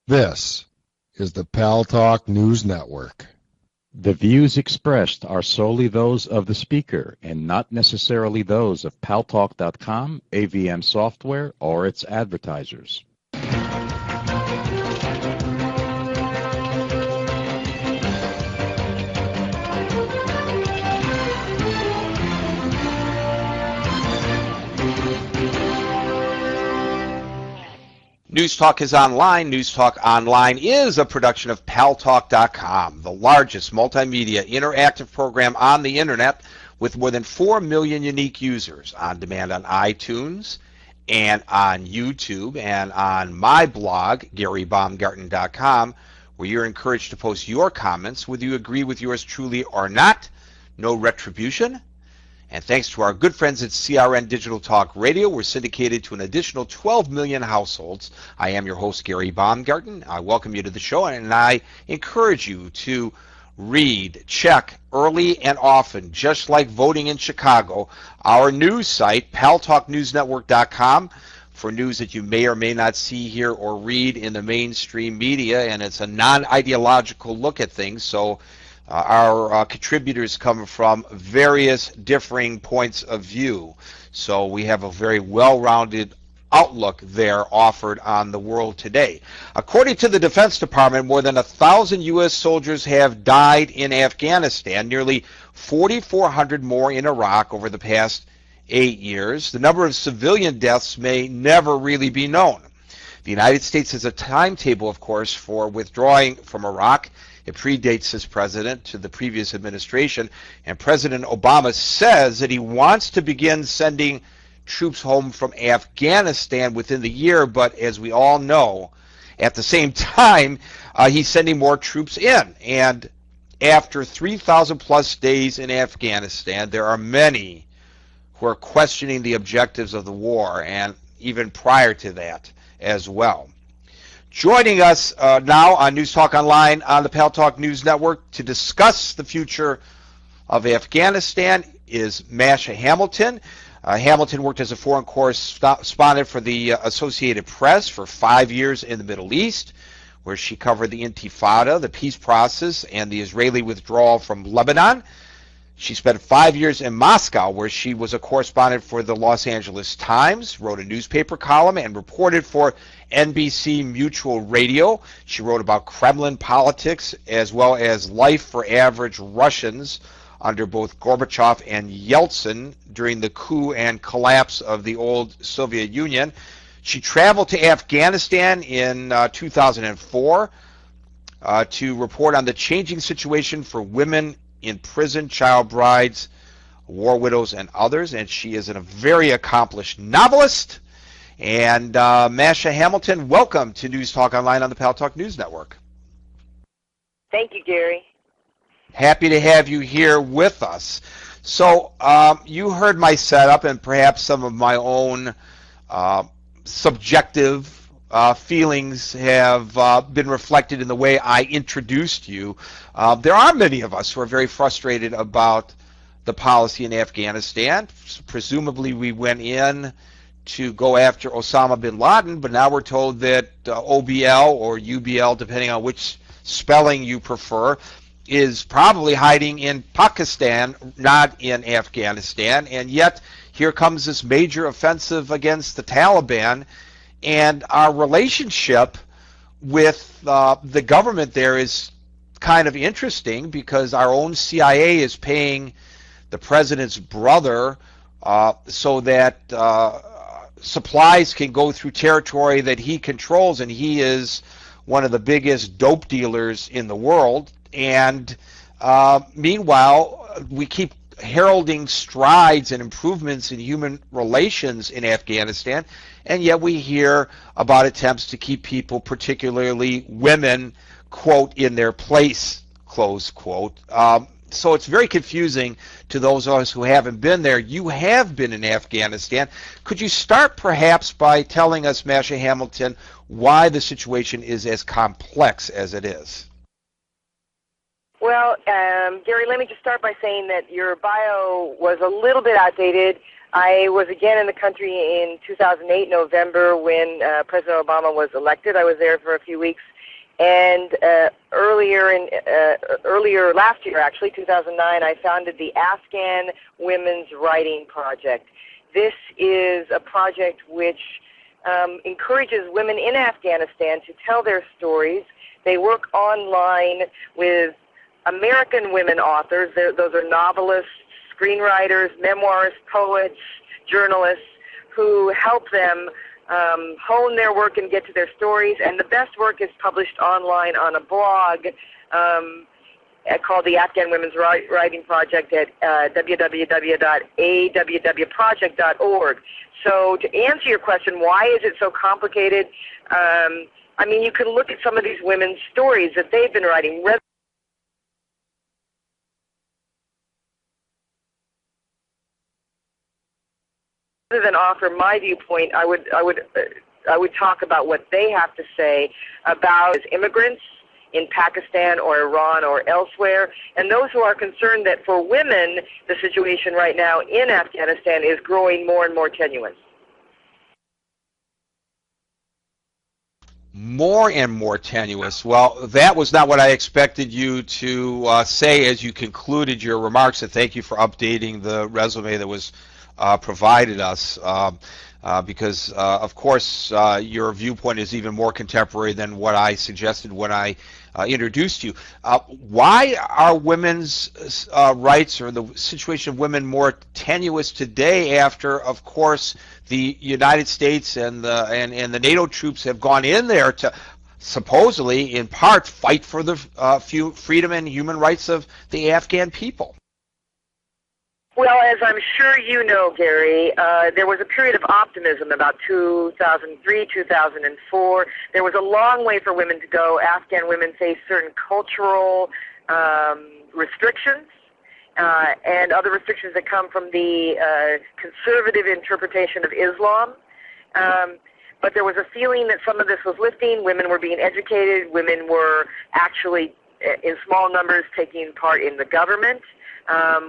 This is the Paltalk News Network. The views expressed are solely those of the speaker and not necessarily those of Paltalk.com, AVM Software, or its advertisers. News Talk is online. News Talk Online is a production of Paltalk.com, the largest multimedia interactive program on the internet with more than 4 million unique users on demand on iTunes and on YouTube and on my blog, GaryBaumgarten.com, where you're encouraged to post your comments, whether you agree with yours truly or not. No retribution. And thanks to our good friends at CRN Digital Talk Radio, we're syndicated to an additional 12 million households. I am your host, Gary Baumgarten. I welcome you to the show, and I encourage you to read, check early and often, just like voting in Chicago, our news site, PaltalkNewsNetwork.com, for news that you may or may not see, hear, or read in the mainstream media, and it's a non-ideological look at things, so our contributors come from various differing points of view. So we have a very well-rounded outlook there offered on the world today. According to the Defense Department, more than 1,000 U.S. soldiers have died in Afghanistan, nearly 4,400 more in Iraq over the past 8 years. The number of civilian deaths may never really be known. The United States has a timetable, of course, for withdrawing from Iraq. It predates his president to the previous administration, and President Obama says that he wants to begin sending troops home from Afghanistan within the year, but as we all know, at the same time, he's sending more troops in. And after 3,000 plus days in Afghanistan, there are many who are questioning the objectives of the war, and even prior to that as well. Joining us now on News Talk Online on the Paltalk News Network to discuss the future of Afghanistan is Masha Hamilton. Hamilton worked as a foreign correspondent for the Associated Press for 5 years in the Middle East, where she covered the Intifada, the peace process, and the Israeli withdrawal from Lebanon. She spent 5 years in Moscow, where she was a correspondent for the Los Angeles Times, wrote a newspaper column, and reported for NBC Mutual Radio. She wrote about Kremlin politics as well as life for average Russians under both Gorbachev and Yeltsin during the coup and collapse of the old Soviet Union. She traveled to Afghanistan in 2004 to report on the changing situation for women in prison, child brides, war widows, and others. And she is a very accomplished novelist. And Masha Hamilton, welcome to News Talk Online on the Paltalk News Network. Thank you, Gary. Happy to have you here with us. So you heard my setup and perhaps some of my own subjective feelings have been reflected in the way I introduced you. There are many of us who are very frustrated about the policy in Afghanistan. Presumably we went in to go after Osama bin Laden, but now we're told that OBL or UBL, depending on which spelling you prefer, is probably hiding in Pakistan, not in Afghanistan. And yet here comes this major offensive against the Taliban, and our relationship with the government there is kind of interesting because our own CIA is paying the president's brother so that supplies can go through territory that he controls, and he is one of the biggest dope dealers in the world. And meanwhile, we keep heralding strides and improvements in human relations in Afghanistan, and yet we hear about attempts to keep people, particularly women, quote, in their place, close quote. So it's very confusing to those of us who haven't been there. You have been in Afghanistan. Could you start perhaps by telling us, Masha Hamilton, why the situation is as complex as it is? Well, Gary, let me just start by saying that your bio was a little bit outdated. I was again in the country in 2008, November, when President Obama was elected. I was there for a few weeks. And earlier last year, actually, 2009, I founded the Afghan Women's Writing Project. This is a project which encourages women in Afghanistan to tell their stories. They work online with American women authors. Those are novelists, screenwriters, memoirists, poets, journalists who help them hone their work and get to their stories. And the best work is published online on a blog called the Afghan Women's Writing Project at www.awwproject.org. So to answer your question, why is it so complicated? I mean, you can look at some of these women's stories that they've been writing. Rather than offer my viewpoint, I would talk about what they have to say about immigrants in Pakistan or Iran or elsewhere, and those who are concerned that for women the situation right now in Afghanistan is growing more and more tenuous. More and more tenuous. Well, that was not what I expected you to say as you concluded your remarks, and thank you for updating the resume that was provided us, because of course your viewpoint is even more contemporary than what I suggested when I introduced you. Why are women's rights or the situation of women more tenuous today after, of course, the United States and the NATO troops have gone in there to supposedly, in part, fight for the freedom and human rights of the Afghan people? Well, as I'm sure you know, Gary, there was a period of optimism about 2003, 2004. There was a long way for women to go. Afghan women faced certain cultural restrictions and other restrictions that come from the conservative interpretation of Islam. But there was a feeling that some of this was lifting. Women were being educated. Women were actually, in small numbers, taking part in the government.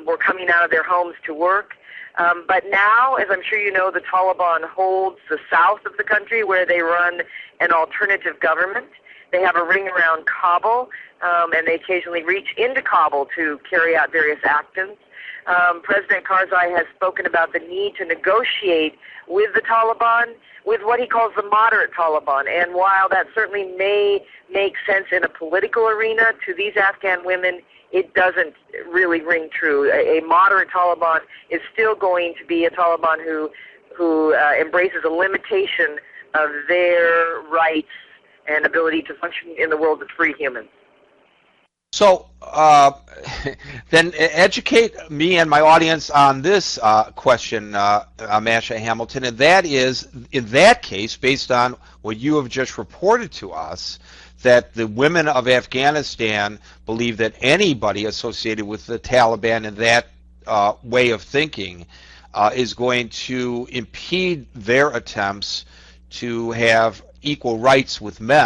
Were coming out of their homes to work. But now, as I'm sure you know, the Taliban holds the south of the country where they run an alternative government. They have a ring around Kabul, and they occasionally reach into Kabul to carry out various actions. President Karzai has spoken about the need to negotiate with the Taliban, with what he calls the moderate Taliban. And while that certainly may make sense in a political arena to these Afghan women, it doesn't really ring true. A moderate Taliban is still going to be a Taliban who embraces a limitation of their rights and ability to function in the world as free humans. So then educate me and my audience on this question, Masha Hamilton, and that is, in that case, based on what you have just reported to us, that the women of Afghanistan believe that anybody associated with the Taliban in that way of thinking is going to impede their attempts to have equal rights with men.